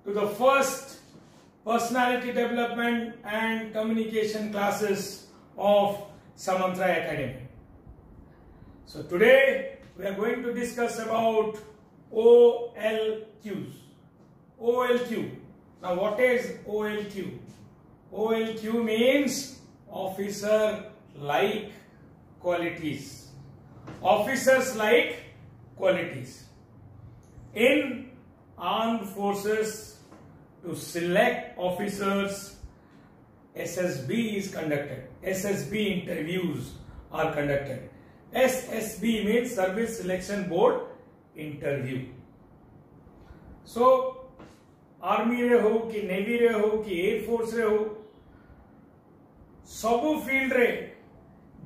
to the first personality development and communication classes of Samantra Academy. So today we are going to discuss about OLQs. OLQ. Now what is OLQ? OLQ means officer like qualities. Officers like qualities. In armed forces, to select officers, SSB is conducted. SSB interviews are conducted. SSB means Service Selection Board interview. So, army रे हो कि navy रे हो कि air force रे हो, सबु field रे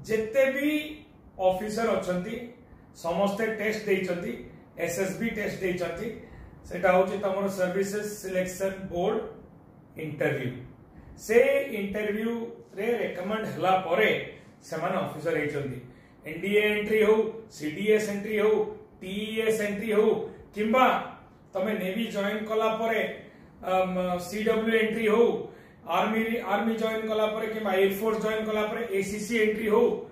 जेते भी ऑफिसर अछंती समस्ते टेस्ट देइचंती, एसएसबी टेस्ट देइचंती, सेटा होची तमरो सर्विसेज सिलेक्शन बोर्ड इंटरव्यू. से इंटरव्यू रे रेकमेंड हला परे सेमान ऑफिसर हेचंती. एनडीए एंट्री हो, सीडीएस एंट्री हो, टीईएस एंट्री हो, किंबा तमे नेवी जॉइन कला परे सीडब्ल्यू एंट्री हो, आर्मी जॉइन कला परे किंबा एयर फोर्स जॉइन कला परे एसीसी एंट्री हो,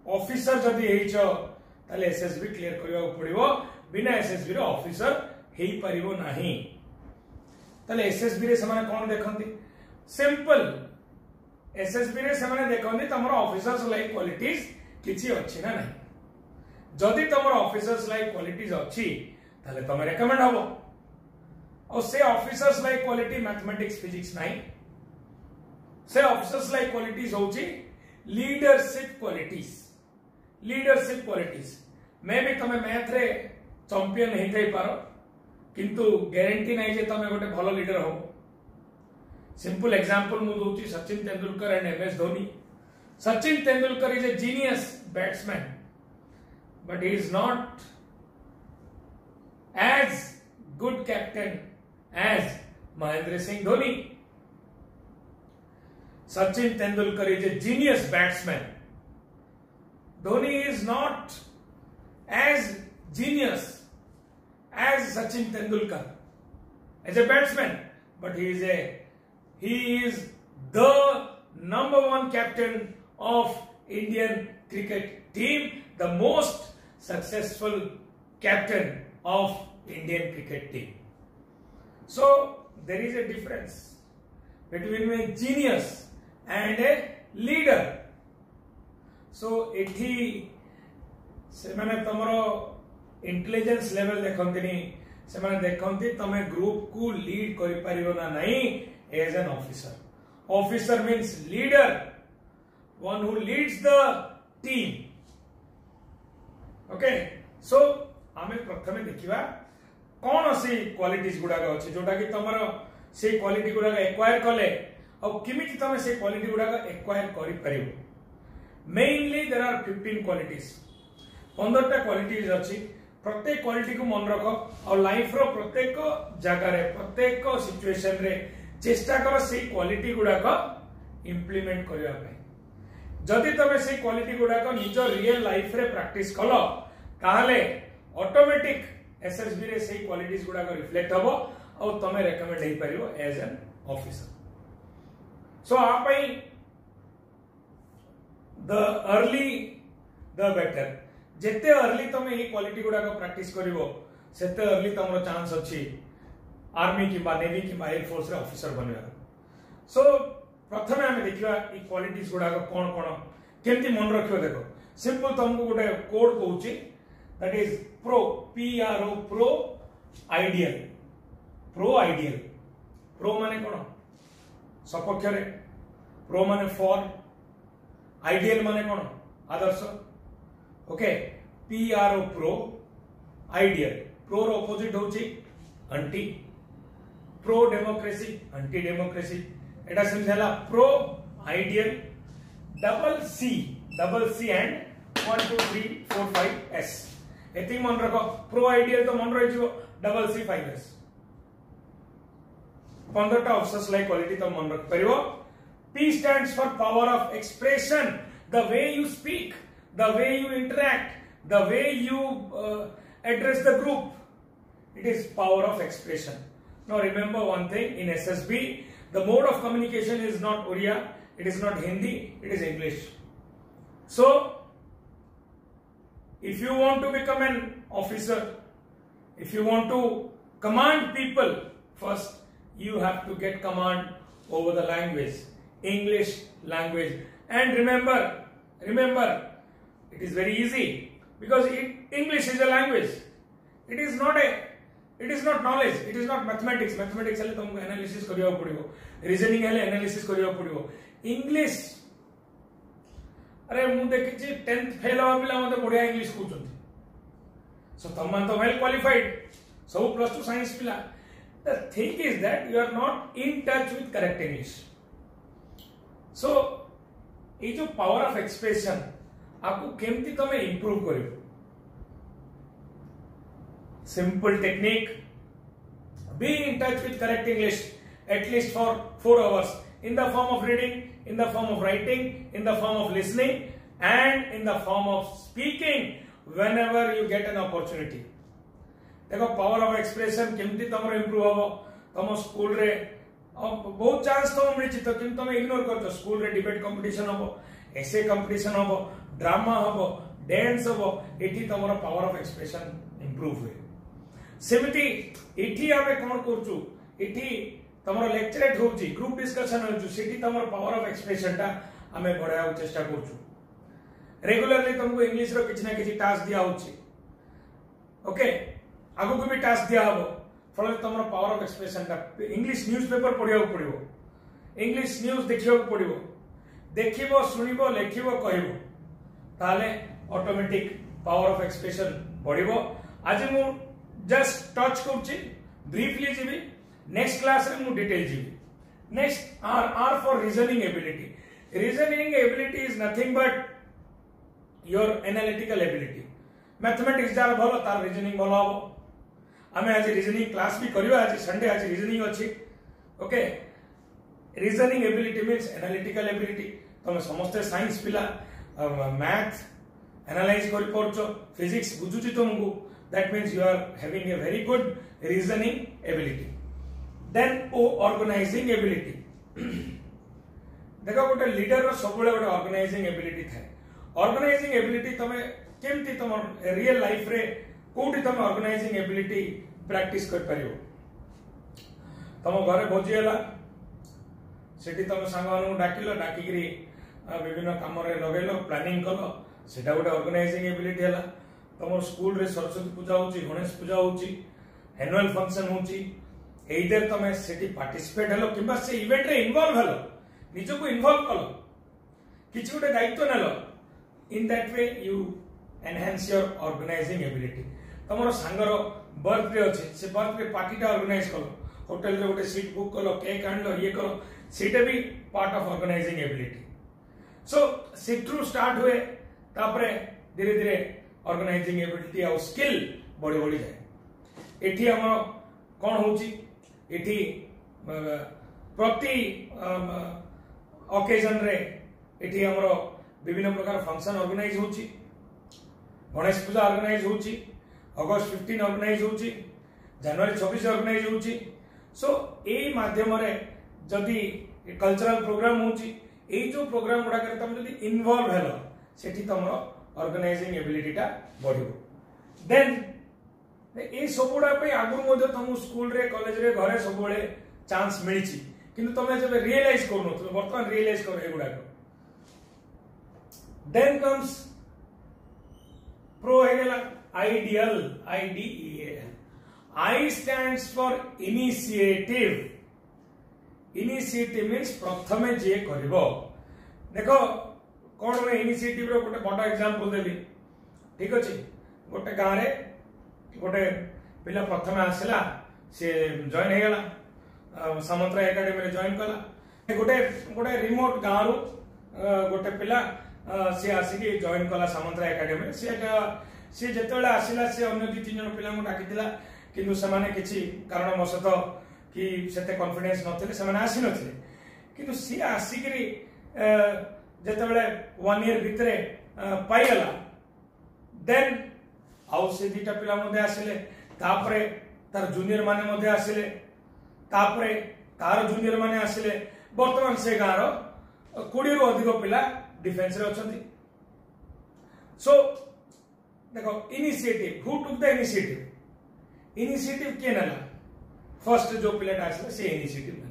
ऑफिसर जदी हेच ताले एसएसबी क्लियर करबा पड़िबो. बिना एसएसबी रे ऑफिसर हेई परिबो नाही. ताले एसएसबी रे समान कोन देखंती? सिंपल. एसएसबी रे समान देखंती तमरो ऑफिसर्स लाइक क्वालिटीज किछि अछि ना नाही. जदी तमरो ऑफिसर्स लाइक क्वालिटीज अछि ताले तमे रेकमेंड हबो. और से officers like quality mathematics physics नाही. से ऑफिसर्स लाइक क्वालिटीज होची लीडरशिप क्वालिटीज. लीडरशिप क्वालिटीज मैं भी तमे मैथ रे चैंपियन हेई थाई पारो, किंतु गारंटी नाही जे तमे गोटे भलो लीडर हो. सिंपल एग्जांपल मु दोची Sachin Tendulkar and MS Dhoni. Sachin Tendulkar is a genius batsman, but he is not as good captain as Mahendra Singh Dhoni. Sachin Tendulkar is a genius batsman. Dhoni is not as genius as Sachin Tendulkar as a batsman, but he is the number one captain of Indian cricket team, the most successful captain of Indian cricket team. So there is a difference between a genius and a leader. So ethi semane tamaro intelligence level dekhantini, semane dekhanti tame group ku lead kari paribo na nahi as an officer. Officer means leader, one who leads the team. Okay, so आमे प्रथमे देखिबा कोन असी qualities गुडा अछि जोटा कि तमरो से quality गुडा acquire कले और किमिति तमे से क्वालिटी गुडा एक्वायर करि परिबो. Mainly there are 15 qualities. 15 टा क्वालिटीज अछि. प्रत्येक क्वालिटी को मन रखो और लाइफ रो प्रत्येक जगह रे प्रत्येक सिचुएशन रे चेष्टा करो से क्वालिटी गुडा को इंप्लीमेंट करिया पय. जदि तमे से क्वालिटी गुडा को निज रियल लाइफ रे प्रैक्टिस कलो ताहले ऑटोमेटिक एसएसबी रे से क्वालिटीज गुडा को रिफ्लेक्ट हबो और तमे रेकमेंड हेई परिबो एज एन ऑफिसर. सो आपई द अर्ली द बेटर. जेते अर्ली तमे ए क्वालिटी गुडा को प्रैक्टिस करिवो सेते अर्ली तमरो चांस अछि आर्मी कि बा नेवी कि बा एयर फोर्स रे ऑफिसर बनवा. सो प्रथमे हम देखिबा ए क्वालिटीज गुडा को कोन कोन केमति मन रखियो. देखो सिंपल तुमको गोटे code कहूची, that is pro, PRO, pro ideal. Pro ideal. Pro माने कोन? सपक्ष रे. Pro माने for. Ideal माने कोन? आदर्श. Okay, PRO pro ideal. Pro रो ऑपोजिट होची anti. Pro democracy, anti democracy. एटा समझला pro ideal. double C and 1 2 3 4 5 S. एति मन रखो. प्रो आइडियल तो मन रही जो डबल सी 5S. 15 टा ऑफिसर्स लाइक क्वालिटी तो मन रख परिबो. P stands for power of expression. The way you speak, the way you interact, the way you address the group. It is power of expression. Now remember one thing, in SSB the mode of communication is not Oriya, it is not Hindi, it is English. So if you want to become an officer, if you want to command people, first you have to get command over the language, English language. And remember, it is very easy because English is a language. It is not knowledge, it is not mathematics. Mathematics हेले तुमको analysis करिया पड़िबो, reasoning हेले analysis करिया पड़िबो. English, अरे मु देखिछि 10th fail होवा पिला मते बढ़िया इंग्लिश कहउछन्ति. So तमन तो well qualified, सब +2 science पिला. The thing is that you are not in touch with correct English. So ये जो power of expression आपको केमती तमे improve करियो. Simple technique, be in touch with correct English at least for 4 hours in the form of reading, in the form of writing, in the form of listening, and in the form of speaking whenever you get an opportunity. देखो power of expression केमती तमरो improve हबो. तम school रे बहुत chance तो मिलछि तो किंतु तमे इग्नोर करतो. स्कूल रे डिबेट कंपटीशन हबो, एसे कंपटीशन हबो, ड्रामा हबो, डांस हबो. एठी तमरो पावर ऑफ एक्सप्रेशन इंप्रूव हुए. सेमिति एठी आमे कोन करछु, एठी तमरो लेक्चरेट होउछि, ग्रुप डिस्कशन होउछि, सेठी तमरो पावर ऑफ एक्सप्रेशन टा आमे बढ़ाया चेष्टा करछु. रेगुलरली तुमको इंग्लिश रो किछ ना किछ टास्क दिया होउछि. ओके, आगु को भी टास्क दिया हबो. फल तमरो पावर ऑफ एक्सप्रेशन टा इंग्लिश न्यूज़पेपर पढिया पड़िबो, इंग्लिश न्यूज़ देखियो पड़िबो, देखिबो, सुनिबो, लेखिबो, कहिबो, ताले ऑटोमेटिक पावर ऑफ एक्सप्रेशन बढ़िबो. आज मु जस्ट टच करछि, ब्रीफली जिबी. नेक्स्ट क्लास रे मु डिटेल जिबी. Next are for reasoning ability. Reasoning ability is nothing but your analytical ability. Mathematics जार भलो तार रीजनिंग भलो हबो. आमे आज रीजनिंग क्लास भी करियो. आज संडे, आज रीजनिंग अछि. Okay, reasoning ability means analytical ability. तमे समस्त साइंस पिला मैथ एनालाइज करि परछो, फिजिक्स बुझुची तुमको. That means you are having a very good reasoning ability. Then organizing ability. देखो गोटे लीडर रो सबले गोटे ऑर्गेनाइजिंग एबिलिटी थाए. ऑर्गेनाइजिंग एबिलिटी तमे केमती तम रियल लाइफ रे कोठी तमे ऑर्गेनाइजिंग एबिलिटी प्रैक्टिस कर परियो. तम घरे भोजी हला, सेठी तम सांगवानु डाकिलो, डाकिगिरी विभिन्न काम रे लगेलो, प्लानिंग कलो, सेटा गोटे ऑर्गेनाइजिंग एबिलिटी हला. तमर स्कूल रे सरस्वती पूजा होची, गणेश पूजा होची, एनुअल फंक्शन होची, एइदर तमे सेठी पार्टिसिपेट हलो किबा से इवेंट रे इन्वॉल्व हलो, निजो को इन्वॉल्व कलो, किछि गोटे दायित्व नेलो. In that way you enhance your organising ability. तमरो सांगर बर्थडे अछि, से बर्थडे पार्टी टा ऑर्गेनाइज कलो, होटल रे गोटे सीट बुक कलो, केक आनलो, ये कलो, सेटा भी part of organising ability. So सेट्रू स्टार्ट हुए, तापरे धीरे धीरे ऑर्गेनाइजिंग एबिलिटी और स्किल बढ़ी बढ़ी जाए. एठी हम कौन होची, एठी प्रति ओकेजन रे एठी हमरो विभिन्न प्रकार फंक्शन ऑर्गेनाइज होची. गणेश पूजा ऑर्गेनाइज होची, अगस्त 15 ऑर्गेनाइज होची, जनवरी 26 ऑर्गेनाइज होची. सो एई माध्यम रे जदी कल्चरल प्रोग्राम होची, एई जो प्रोग्राम गुडा करे तम जदी इन्वॉल्व हेलो, सेठी तमरो ऑर्गेनाइजिंग एबिलिटी टा बढ़िबो. देन ए सबुडा पे आगु मधे तुम स्कूल रे, कॉलेज रे, घरे सबले चांस मिलिछि, किंतु तमे जब रियलाइज करनो, तो वर्तमान रियलाइज करो एगुडा को. देन कम्स प्रो हेगला ideal, IDEAL. I stands for initiative. Initiative means प्रथमे जे करबो. देखो कौन में इनिशिएटिव रो गोटे बड़ा एग्जांपल देबी. ठीक अछि, गोटे गां रे गोटे पिला प्रथमे आसला, से जॉइन हे गेला, सामंतरा एकेडमी रे जॉइन कला. गोटे गोटे रिमोट गां रो गोटे पिला से आसिकी जॉइन कला सामंतरा एकेडमी. से जेतेला आसिला, से अन्य 2-3 जन पिला को डाकितिला, किंतु समाने किछि कारणवशत कि सेते कॉन्फिडेंस नथिले, समाने आसी नथिले. किंतु से आसिकी जेतेबेले 1 ईयर भितरे पाइगला, देन आउ से 2टा पिला मध्ये आसिले, तापरे तार जूनियर माने मध्ये आसिले. तापरे तार जूनियर माने आसिले वर्तमान से गाँव 20 रु अधिक पिला डिफेंस रे अछंती सो देखो initiative who took the initiative के नला फर्स्ट जो पिलाटा आसिले से इनिशिएटिव नला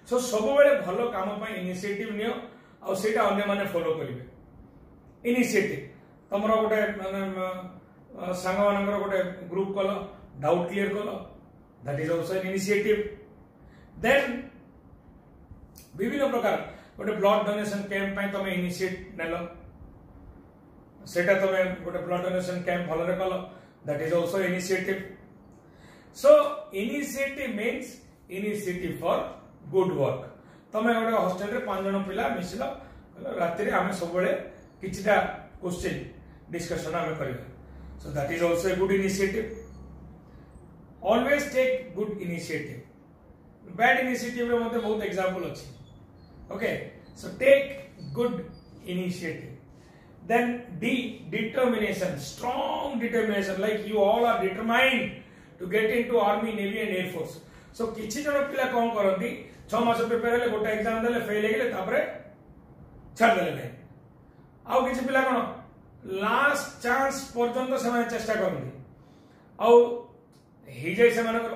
सो सब बेले भलो काम पई इनिशिएटिव नियो आ सेटा अन्य माने फॉलो करिवे इनिशिएटिव तमरो गोटे सांग मानकर गोटे ग्रुप कल डाउट क्लियर कल that is also an initiative then विभिन्न प्रकार गोटे ब्लड डोनेशन कैंप पई तमे इनिशिएट नेलो सेटा तमे गोटे ब्लड डोनेशन कैंप भलो रे कल that is also initiative so initiative means initiative for good work तमे गोटे हॉस्टल रे 5 जण पिला मिसिलो राति रे आमे सब बेले किछटा क्वेश्चन डिस्कशन आमे करियो so that is also a good initiative always take good initiative bad initiative रे मते बहुत एग्जांपल अछि okay so take good initiative then D determination strong determination like you all are determined to get into army navy and air force so किछि जण पिला कोन करंती 6 मास prepare हेले गोटा exam देले फेल हेले तापरे छाड़ देले नै आउ किछि पिला कोन लास्ट चांस पर्यंत समय चेष्टा करंती आउ हे जाय से मानकर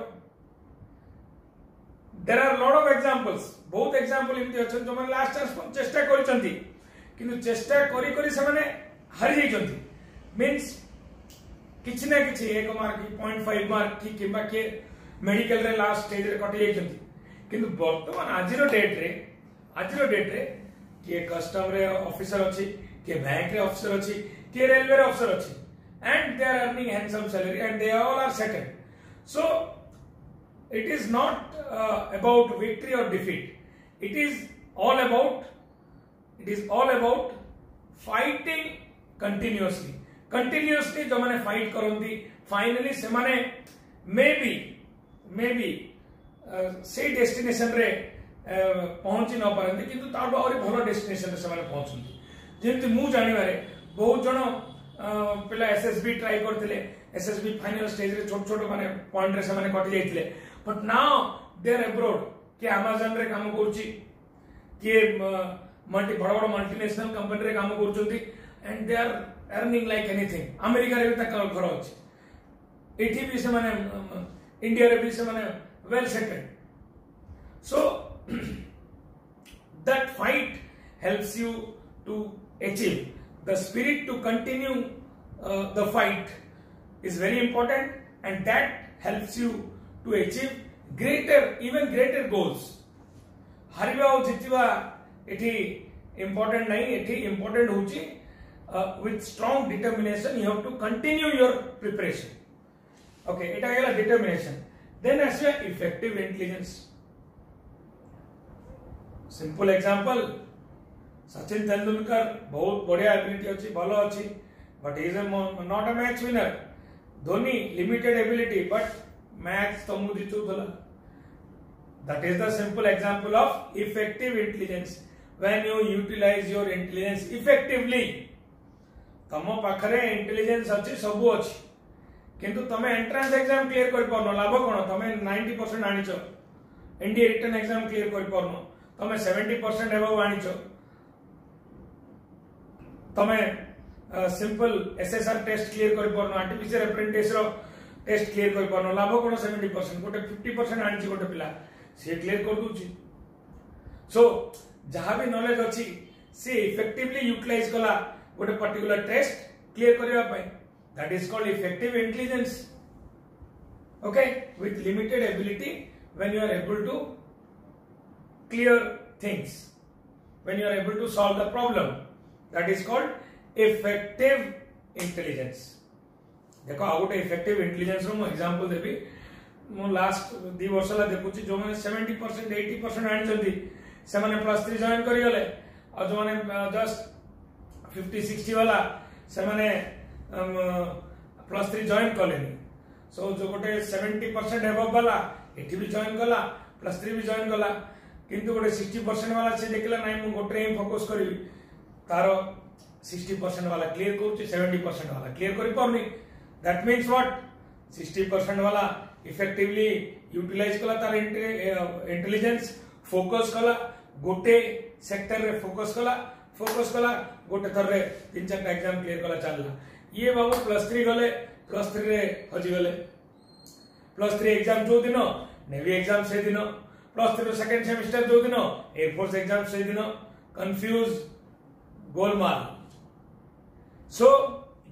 there are lot of examples बहुत एग्जांपल इमति अछन जो मन लास्ट चांस चेष्टा करचंती किंतु चेष्टा करी करी से माने हारि जायचंती मींस किछि ना किछि 1 मार्क 0.5 मार्क की किबा के मेडिकल रे लास्ट स्टेज रे कटि जायचंती किंतु वर्तमान आजिरो डेट रे के कस्टम रे ऑफिसर अछि के बैंक रे ऑफिसर अछि के रेलवे रे ऑफिसर अछि and they are earning handsome salary and they all are settled so it is not about victory or defeat it is all about fighting continuously जो माने फाइट करंती फाइनली से माने may be से destination रे पहुंची न पारंती किंतु ताडो और भलो डेस्टिनेशन रे से माने पहुंचुंती जेंति मु जानिबारे बहुत जण पिला एसएसबी ट्राई करथिले एसएसबी फाइनल स्टेज रे छोट छोट माने पॉइंट रे से माने कटि जाइथिले but now they are abroad के अमेज़न रे काम करछि के बड़ बड़ मल्टीनेशनल कंपनी रे काम करछंती and they are earning like anything America रे तक घर अछि एठी भी से माने इंडिया रे भी से माने well settled so that fight helps you to achieve the spirit to continue the fight is very important and that helps you to achieve even greater goals Hariba और जितिबा एठी important नहीं एठी important होची with strong determination you have to continue your preparation okay एटा गेला determination then as a effective intelligence simple example Sachin Tendulkar बहुत बढ़िया ability अछि भलो अछि but he is not a match winner Dhoni limited ability but match तमु जितुला that is the simple example of effective intelligence when you utilise your intelligence effectively तम पाखरे intelligence अछि सब अछि किंतु तमे एंट्रेंस एग्जाम क्लियर कर परनो लाभ कोन तमे 90% आनिचो एनडीए रिटन एग्जाम क्लियर कर परनो तमे 70% एबव आनिचो तमे सिंपल एसएसआर टेस्ट क्लियर कर परनो आर्टिफिशियल अप्रेंटिस रो टेस्ट क्लियर कर परनो लाभ कोन 70% गोटे 50% आनिची गोटे पिला से क्लियर कर दूची सो जहां भी नॉलेज अछि से इफेक्टिवली यूटिलाइज कला गोटे पर्टिकुलर टेस्ट क्लियर करबा पय that is called effective intelligence okay with limited ability when you are able to clear things when you are able to solve the problem that is called effective intelligence देखो आ गोटे effective intelligence रो example देबी मो last 2 वर्ष ला देखुची जो माने 70% 80% आनि जल्दी से माने +3 जॉइन करि गले और जो माने जस्ट 50 60 वाला से माने +3 जॉइन कलेनी सो जो गोटे 70% एबव वाला एठी भी जॉइन कला +3 भी जॉइन कला किंतु गोटे 60% वाला से देखला नाही मु गोटे ही फोकस करबी तारो 60% वाला क्लियर करूची 70% वाला क्लियर करि परनी दैट मींस व्हाट 60% वाला इफेक्टिवली यूटिलाइज कला तार इंटेलिजेंस फोकस कला गोटे सेक्टर रे फोकस कला गोटे थर रे 3-4 एग्जाम क्लियर कला चलला ये बाबू +3 गले +3 रे हजि गले +3 एग्जाम जो दिन नेवी एग्जाम से दिन +3 सेकंड सेमेस्टर जो दिन एयरफोर्स एग्जाम से दिन कंफ्यूज गोलमाल सो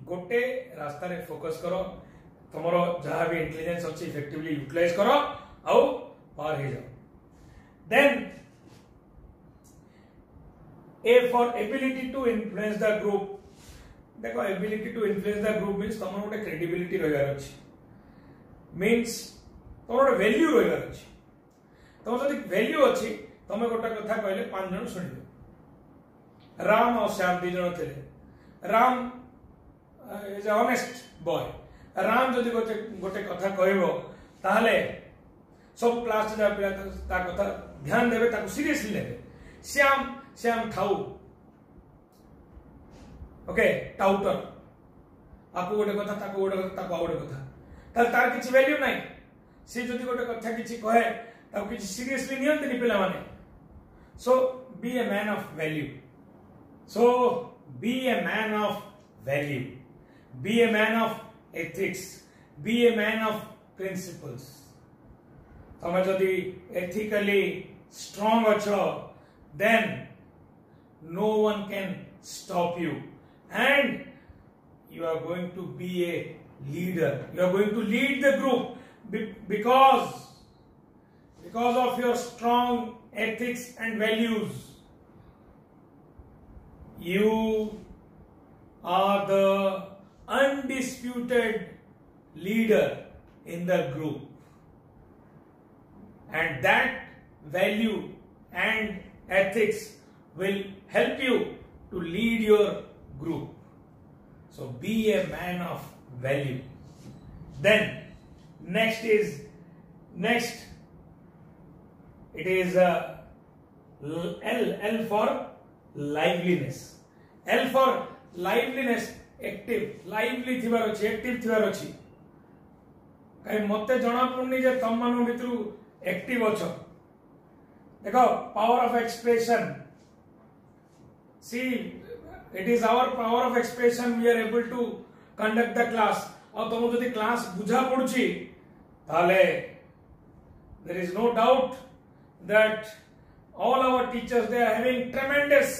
गोटे रास्ता रे फोकस करो तुमरो जहां भी इंटेलिजेंस अछि इफेक्टिवली यूटिलाइज करो आउ पार हे जाओ then A for ability to influence the group देखो ability to influence the group means तुम गोटे credibility रहिबार अछि means तुम गोटे value रहिबार अछि तुम जदि value अछि तुम गोटे कथा कहले 5 जन सुनिबे राम और श्याम 2 जन थिले Ram is a honest boy Ram जदि गोटे कथा कहबो ताहले सब क्लास जा पिला ता कथा ध्यान देबे ताको सीरियसली लेबे श्याम ठाउ ओके टाउटर आपको गोटे कथा ताको गोटे कथा ताको गोटे कथा तार तार किछि वैल्यू नाही से जदि गोटे कथा किछि कहे ताको किछि सीरियसली नियंत नि पिला माने so be a man of value so be a man of value be a man of ethics be a man of principles तमे जदि ethically strong अछो then no one can stop you and you are going to be a leader you are going to lead the group because of your strong ethics and values you are the undisputed leader in the group and that value and ethics will help you to lead your group so be a man of value then next it is L for liveliness L for liveliness active lively थिबार अछि active थिबार अछि काई मते जणा पड़नी जे तम मानु भितरु active अछो देखो power of expression see it is our power of expression we are able to conduct the class और तुम जदि क्लास बुझा पड़ुछि ताले there is no doubt that all our teachers they are having tremendous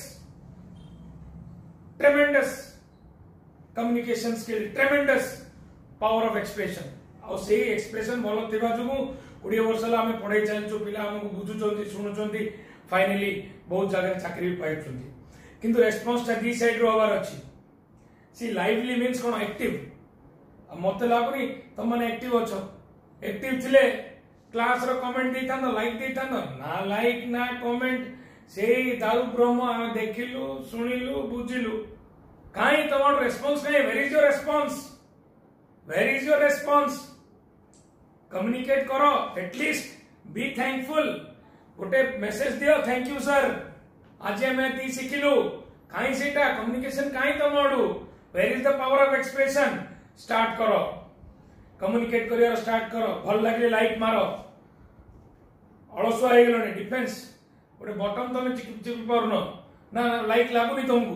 communication skill tremendous power of expression और से expression भलो थिबा जुगु 20 वर्ष ला हमें पढाई चलचो पिला हमको बुझुचोंती सुनुचोंती फाइनली बहुत जगह चाकरी भी पाइचोंती किंतु रेस्पॉन्स ता दी साइड रो हवार अछि सी लाइवली मींस कोन एक्टिव मते लागुनी तुम माने एक्टिव अछो एक्टिव थिले क्लास रो कमेंट देता न लाइक देता ना लाइक ना कमेंट से दारू ब्रह्म हम देखिलु सुनिलु बुझिलु काई तमर रेस्पॉन्स नहीं where is your response communicate करो एटलीस्ट बी थैंकफुल गोटे मेसेज दियो थैंक यू सर आज मैं ती सिखिलु काई सेटा कम्युनिकेशन काई तमडू where is the power of expression start करो कम्युनिकेट करियर स्टार्ट करो भल लागले लाइक मारो अलसुआ हे गेलोने डिफेंस गोटे बटन तमे चिपि परनो ना लाइक लागुनी तुमको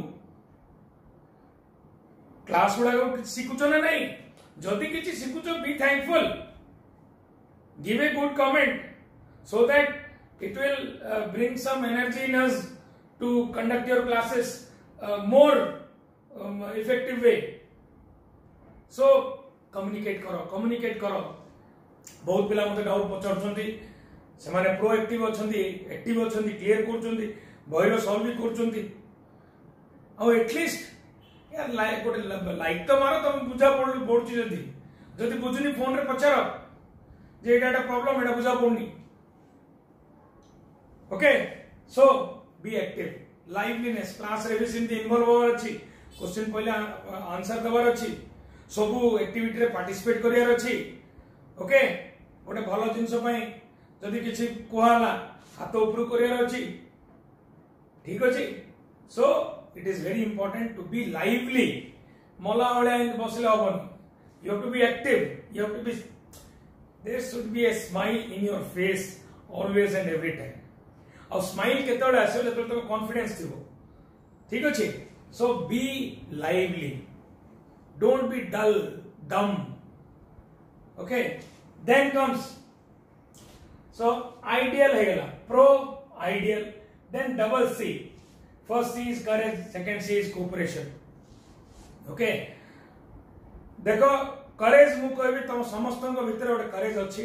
क्लास गुड़ा शिखुच ना नहीं जदि किसी शिखुच be thankful give a good comment so that it will bring some energy in us to conduct your classes more effective way so communicate करो बहुत पिला मते डाउट पचारछंती से माने प्रोएक्टिव अछंती एक्टिव अछंती क्लियर करछंती बहिरो सॉल्व भी करछंती आ एटलीस्ट यार लाइक गोटे लाइक तो मारो तुम बुझा पड़ुची जदि बुझुनी फोन रे पचार जे एटा प्रॉब्लम एटा बुझा पड़नी okay so be active liveliness class रे भी सिंधी इन्वॉल्व होवर अछि क्वेश्चन पहले आंसर देवार अछि सबु एक्टिविटी रे पार्टिसिपेट करियार अछि ओके गोटे भलो जिंस पई जदि किछि कोहाला हाथ ऊपर करियार अछि ठीक अछि सो it is very important to be lively mola ole bosile hobon you have to be active you have to be there should be a smile in your face always and every time. और smile केतବେଳେ ଆସିବ ଯେତେବେଳେ ତମ confidence ଥିବ ठीक अच्छे. So be lively, don't be dull, dumb. Okay, then comes so ideal है गला pro ideal, then double C. First C is courage, second C is cooperation. Okay, देखो करेज मु कहबी तुम समस्त भितर गोटे करेज अच्छी.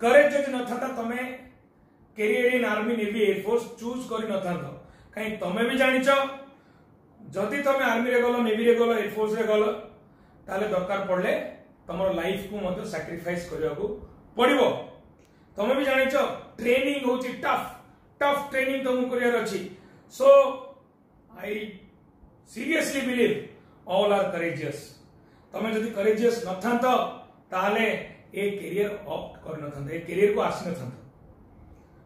करेज जदि न था तमे career in army navy air force choose कर न था कहीं तमे भी जानिच जदि तमे आर्मी रे गलो नेवी रे गलो एयरफोर्स रे गलो ताले दरकार पड़ले तमरो लाइफ को मते सैक्रिफाइस करिया को पड़िबो. तमे भी जानिच ट्रेनिंग होची टफ ट्रेनिंग तुम करियर अछि. So I seriously believe all are courageous. तमे जदि करेजियस न था ताले ए कैरियर ऑप्ट कर न था, ए कैरियर को आसी न था.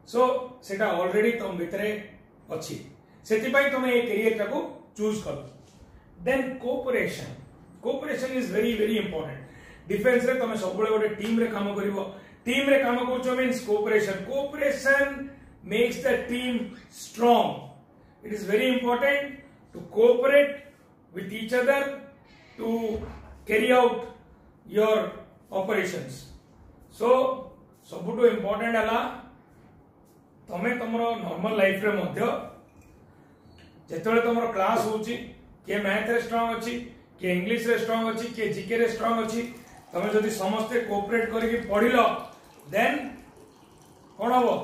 सो सेटा ऑलरेडी तुम भितरे अछि, सेति पई तमे ए कैरियर टाको चूज करो. Then cooperation is very very important. Defence रे तमे सब गोटे टीम रे काम करिवो. टीम रे काम करछो means cooperation makes the team strong. It is very important to cooperate with each other to carry out your operations. So सबुठु important हला तमे तमरो नॉर्मल लाइफ रे मध्य जेतले तमरो क्लास होची के मैथ रे स्ट्रांग अछि, के इंग्लिश रे स्ट्रांग अछि, के जीके रे स्ट्रांग अछि, तमे जदि समस्त कोऑपरेट करके पढिलो देन कोन हबो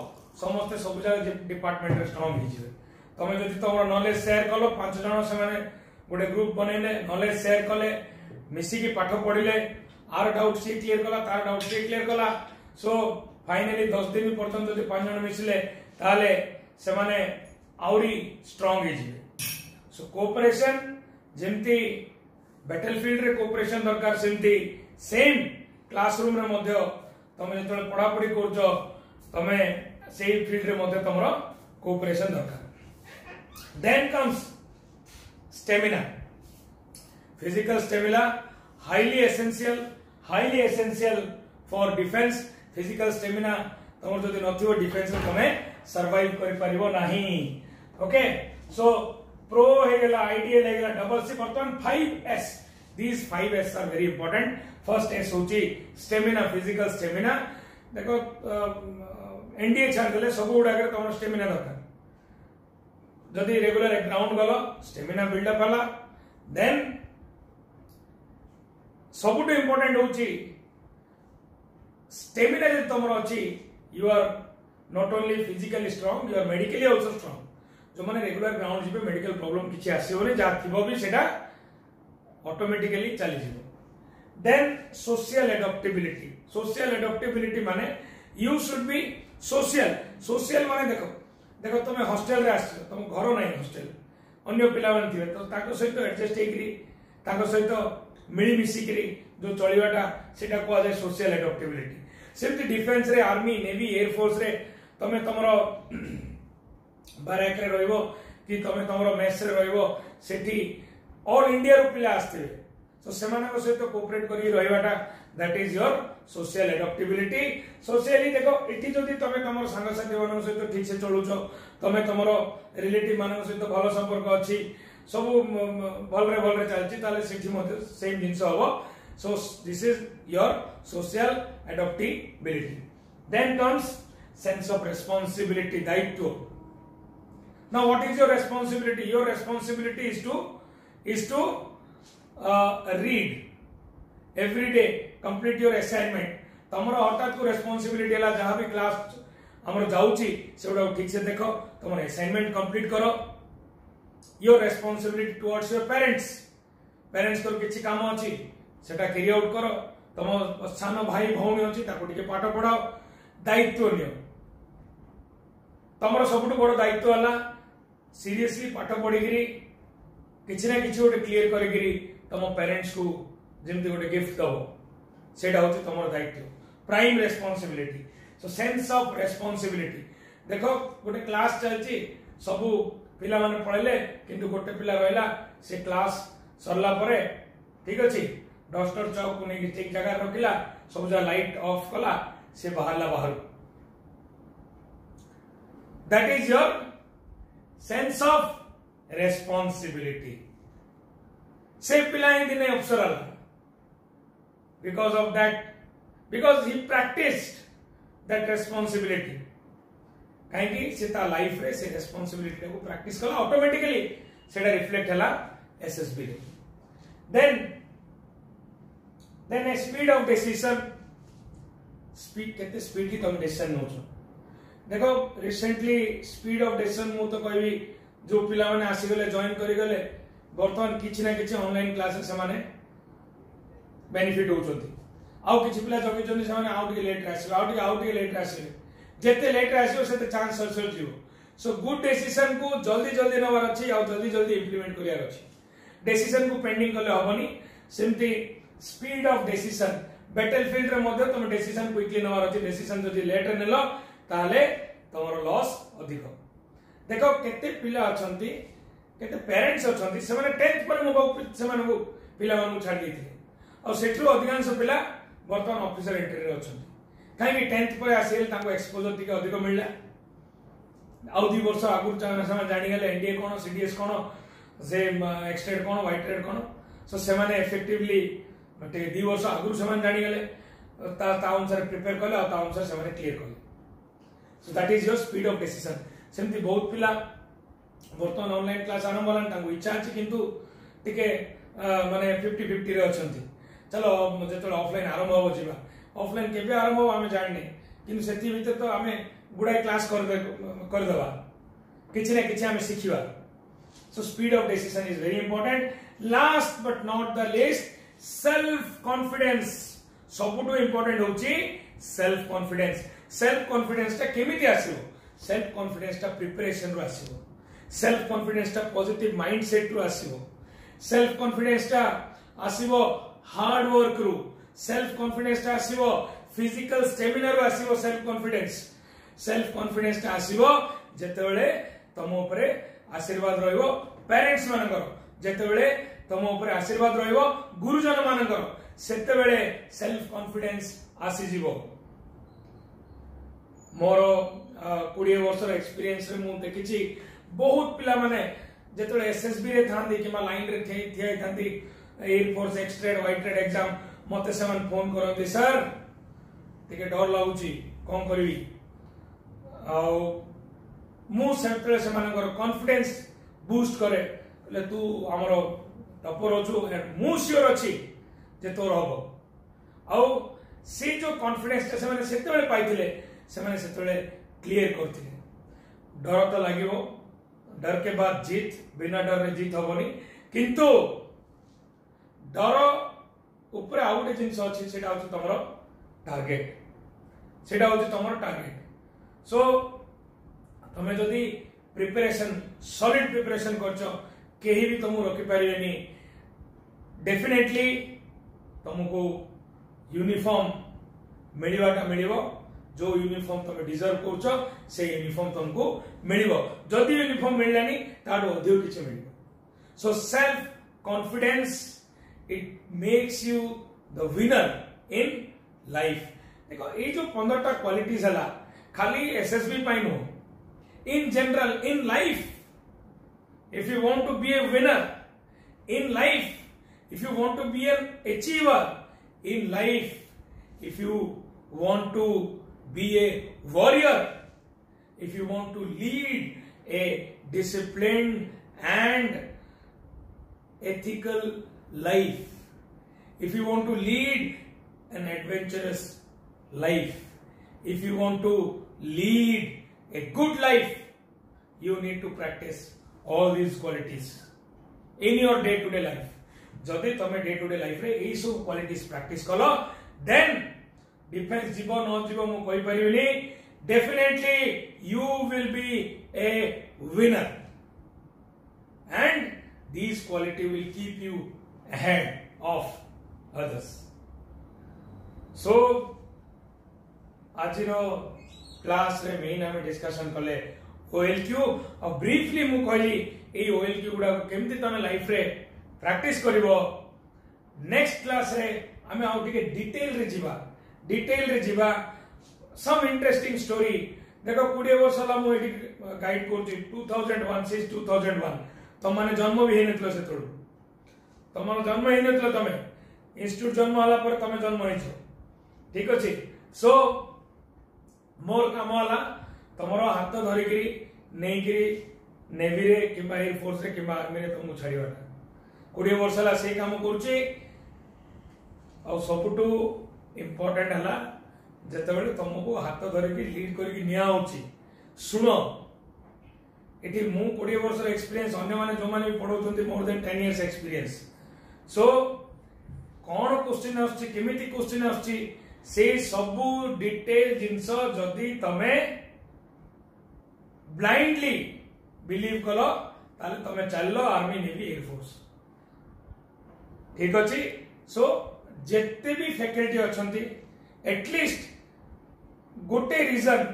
समस्त सब जगह डिपार्टमेंट रे स्ट्रांग हो जिवे. तमे जदि तमरो नॉलेज शेयर कलो 5 जण से माने गोटे ग्रुप बनैले नॉलेज शेयर कले मिसी की पाठ पढ़िले आर डाउट सी क्लियर कला तार डाउट सी क्लियर कला. सो फाइनली 10 दिन पर्यंत जदि 5 जण मिसिले ताले से माने आउरी स्ट्रांग हो जिवे. सो कोऑपरेशन जेमती बैटलफील्ड रे कोऑपरेशन दरकार सेमती सेम क्लासरूम रे मध्य तमे जतले पढ़ा पढ़ी करजो तमे सेम फील्ड रे मध्य तमरो कोऑपरेशन दरकार. Then comes stamina. Physical stamina highly essential for defense. Physical stamina तमर जदि नथिबो डिफेंस रे तमे सर्वाइव करि परिबो नाही. ओके, सो प्रो हे गेला, आइडियल हे गेला, डबल सी. बर्तमान 5S. These 5S are very important. First S होची स्टेमिना, फिजिकल स्टेमिना. देखो एनडीए छाड़ देले सब गुडा के तमर स्टेमिना दरकार. जदि रेगुलर ग्राउंड गलो स्टेमिना बिल्डअप हला. देन सबुठ इंपोर्टेंट होची स्टेमिना जे तमरो अछि you are not only physically strong, you are medically also strong. जो माने रेगुलर ग्राउंड जिबे मेडिकल प्रॉब्लम किछि आसीबोनी जा थिबो भी सेटा ऑटोमेटिकली चली जिवो. देन सोशल एडॉप्टेबिलिटी माने यू शुड बी सोशल माने देखो तुम हॉस्टेल रे आस तुम घर नहीं हॉस्टेल अन्य पिला मान थिबे तो ताको सहित एडजस्ट हेकरी ताको सहित मिली मिसी करी जो चलिबाटा सेटा को आजे सोशल एडॉप्टेबिलिटी. सेमती डिफेंस रे आर्मी नेवी एयर फोर्स रे तमे तमरो बैरक रे रहइबो कि तमे तमरो मेस रे रहइबो सेठी ऑल इंडिया रो पिला आस्ते. सो सेमाना को सहित कोऑपरेट करी रहइबाटा that is your social adaptability. Socially देखो इति जदि तमे तमर संग साथी मानन सहित ठीक से चलुछो, तमे तमरो रिलेटिव मानन सहित भलो संपर्क अछि, सब भलरे चलछि, ताले सेठी मते सेम जिंस हबो. So this is your social adaptability. Then comes sense of responsibility, दायित्व. Now what is your responsibility? Your responsibility is to read every day, complete your assignment. तमरो हठात को रेस्पॉन्सिबिलिटी हला जहां भी क्लास हमर जाउची सेउडा ठीक से देखो, तमरो असाइनमेंट कंप्लीट करो. Your responsibility towards your parents को किछि काम अछि सेटा कैरी आउट करो. तम सान भाई भौणी अछि ताको टिके पाठ पढाओ. दायित्व नियो. तमरो सबटु बड़ दायित्व हला सीरियसली पाठ पढिगिरी किछि ना किछि गोटे क्लियर करिगिरी तम पेरेंट्स को जेमति गोटे गिफ्ट दबो, सेटा होछि तमरो दायित्व. Prime responsibility. So sense of responsibility. देखो गोटे क्लास चलछि सब पिला माने पढले किंतु गोटे पिला रहला से क्लास सरला परे ठीक अछि डस्टर चौक को नहीं ठीक जगह रखिला सब जा लाइट ऑफ कला से बाहरला बाहर that is your sense of responsibility से पिला ही दिने अवसर आला because of that because he practised that responsibility कहीं से लाइफ रे से रेस्पॉन्सिबिलिटी को प्रैक्टिस कला ऑटोमेटिकली सेटा रिफ्लेक्ट हला एसएसबी रे then a speed of decision speed कहते स्पीड की तुम डिसीजन नो छो देखो रिसेंटली स्पीड ऑफ डिसीजन मु तो कहबी जो पिला माने आसी गले जॉइन करि गले वर्तमान किछि ना किछि ऑनलाइन क्लासेस से माने बेनिफिट होचोंती आउ किछि पिला जॉइन जोनी से माने आउट के लेट आसी आउट के लेट आसी जेते लेट आसी सेते चांस सर जीवो सो गुड डिसीजन को जल्दी जल्दी नवर अछि आ जल्दी जल्दी इंप्लीमेंट करियार अछि डिसीजन को पेंडिंग करले हबनी सेमती स्पीड ऑफ डिसीजन बैटलफील्ड रे मध्ये तुम डिसीजन क्विकली नवर अछि डिसीजन जदि लेट रे नेलो ताले तमरो लॉस अधिक देखो केते पिला अछंती केते पेरेंट्स अछंती से माने 10th पर मो से माने को पिला मानु छाड़ दिथिले और सेठरो अधिकांश पिला वर्तमान ऑफिसर एंट्री रे अछंती काहे कि 10th पर आसील ताको एक्सपोजर टिके अधिक मिलला आउ 2 वर्ष आगु समय जानि गेले एनडीए कोन सीडीएस कोन से एक्सटेड कोन वाइट रेड कोन सो से माने इफेक्टिवली मते 2 वर्ष आगु समय जानि गेले ता अनुसार प्रिपेयर करले ता अनुसार से माने क्लियर करले सो that is your speed of decision सेमती बहुत पिला वर्तमान ऑनलाइन क्लास आरंभ होला तांको इच्छा अछि किंतु टिके माने 50-50 रे अछंती चलो जेतो ऑफलाइन आरंभ हो जिबा ऑफलाइन केबे आरंभ हो आमे जानने किंतु सेति भीतर तो आमे गुडाई क्लास कर देबा किछि ना किछि आमे सिखिबा so speed of decision is very important last but not the least self confidence सबुटो इंपोर्टेंट होची सेल्फ कॉन्फिडेंस ता केमिति आसीबो सेल्फ कॉन्फिडेंस ता प्रिपरेशन रो आसीबो सेल्फ कॉन्फिडेंस ता पॉजिटिव माइंडसेट रो आसीबो सेल्फ कॉन्फिडेंस ता आसीबो हार्ड वर्क रो सेल्फ कॉन्फिडेंस ता आसीबो फिजिकल स्टेमिना रो आसीबो सेल्फ कॉन्फिडेंस ता आसीबो जेतेबेले तम ऊपर आशीर्वाद रहिबो पेरेंट्स मानकर जेतेबेले तम ऊपर आशीर्वाद रहिबो गुरुजन मानकर सेतेबेले सेल्फ कॉन्फिडेंस आसी जीवो मोर 20 वर्षर एक्सपीरियंस रे मु देखिछि बहुत पिला माने जेतले एसएसबी रे थांदी किमा लाइन रे थिया थांदी एयर फोर्स एक्सट्रेड वाइट रेड एग्जाम मते सेमन फोन करंदी सर टिके डर लागुची कोन करबी आ मु सेतले से मानकर कॉन्फिडेंस बूस्ट करे ले तू हमरो टपर होचो एंड मु श्योर अछि जे तोर हबो आ से जो कॉन्फिडेंस से माने सेतले पाइथिले से माने सेतले क्लियर करथिले डर तो लागिवो डर के बाद जीत बिना डर रे जीत होबनी किंतु डर ऊपर आउटे जिंस अछि सेटा होछि तमरो टारगेट सेटा होछि तमरो टारगेट सो तमे जदी प्रिपरेशन सॉलिड प्रिपरेशन करछो केही भी तुम रोकी पारिबेनी डेफिनेटली तुमको यूनिफॉर्म मिलिबाटा मिलिबो जो यूनिफॉर्म तुम डिजर्व करछो से यूनिफॉर्म तुमको मिलिबो जदी यूनिफॉर्म मिललानी ताडो अधिक किछ मिलिबो so self confidence it makes you the winner in life देखो ए जो 15टा क्वालिटीज हला खाली एसएसबी पाई no in general in life if you want to be a winner in life if you want to be an achiever in life if you want to be a warrior if you want to lead a disciplined and ethical life if you want to lead an adventurous life if you want to lead a good life you need to practice all these qualities in your day to day life जदि तमे day to day life रे एई सब qualities practice कलो then defence जीवन न जीवन मु कहि परिबिनी definitely you will be a winner and these quality will keep you ahead of others so आजिरो क्लास रे मेन हमें डिस्कशन कले ओएलक्यू और ब्रीफली मु कहली ए ओएलक्यू गुडा केमति तमे लाइफ रे प्रैक्टिस करिवो नेक्स्ट क्लास रे हमें आउ टिके डिटेल रे जीवा डिटेल रे जीवा सम इंटरेस्टिंग स्टोरी देखो 20 वर्ष होला मु एटी गाइड करछि 2001 से 2001 तुम माने जन्म भी हेनतलो से तोड़ तुम जन्म हेनतलो तमे इंस्टीट्यूट जन्म होला पर तमे जन्म हेछो ठीक अछि सो मोर काम होला तमरो हाथ धरिकरी नेकरी नेवी रे किबा एयर फोर्स रे किबा आर्मी रे तुमको छाड़ीवाटा 20 वर्ष होला से काम करछि और सबटू इंपोर्टेंट हला जेतेबेले तुमको हाथ धरिकी लीड करके निया होछि सुनो एटी मु 20 वर्ष एक्सपीरियंस अन्य माने जो माने भी पढौथंती more than 10 years experience so कोन क्वेश्चन आछि केमिति क्वेश्चन आछि से सब डिटेल जिंस जदी तमे ब्लाइंडली बिलीव कलो ताले तमे चललो आर्मी नेवी एयर फोर्स ठीक अछि सो जेते भी फैकल्टी अछंती एटलीस्ट गोटे रीजन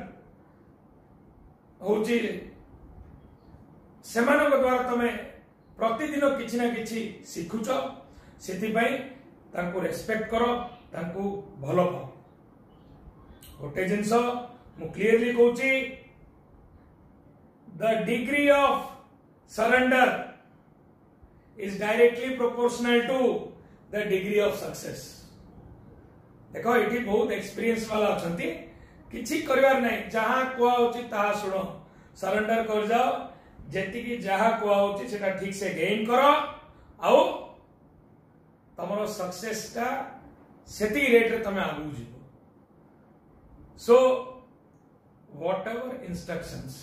होची सेमानक द्वारा तमे प्रतिदिन किछि ना किछि सिखुछ सेति पई तांको रेस्पेक्ट करो तांको भलो पाओ गोटे जिंस मु क्लियरली कहूची the degree of surrender is directly proportional to the degree of success देखो ये बहुत एक्सपीरियंस वाला अछंती किछि करबार नहीं जहां कुआ होची ताहा सुनो सरेंडर कर जाओ जेति की जहां कुआ होची सेटा ठीक से गेन करो आउ तमरो सक्सेस का सेति रेट रे तमे आगु जिवो so whatever instructions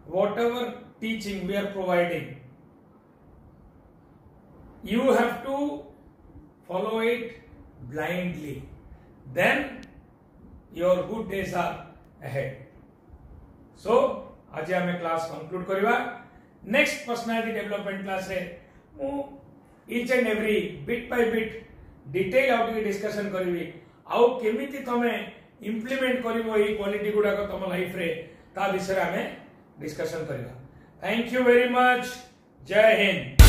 whatever teaching we are providing you have to follow it blindly then your good days are ahead so आज हमें क्लास कंक्लूड करिवा नेक्स्ट पर्सनालिटी डेवलपमेंट क्लास रे मु each and every bit by bit detail out की discussion करिवि आउ केमिति तमे इंप्लीमेंट करिवो ई क्वालिटी गुडा को तम लाइफ रे ता विषय हमें डिस्कशन करिवा थैंक यू वेरी मच जय हिंद।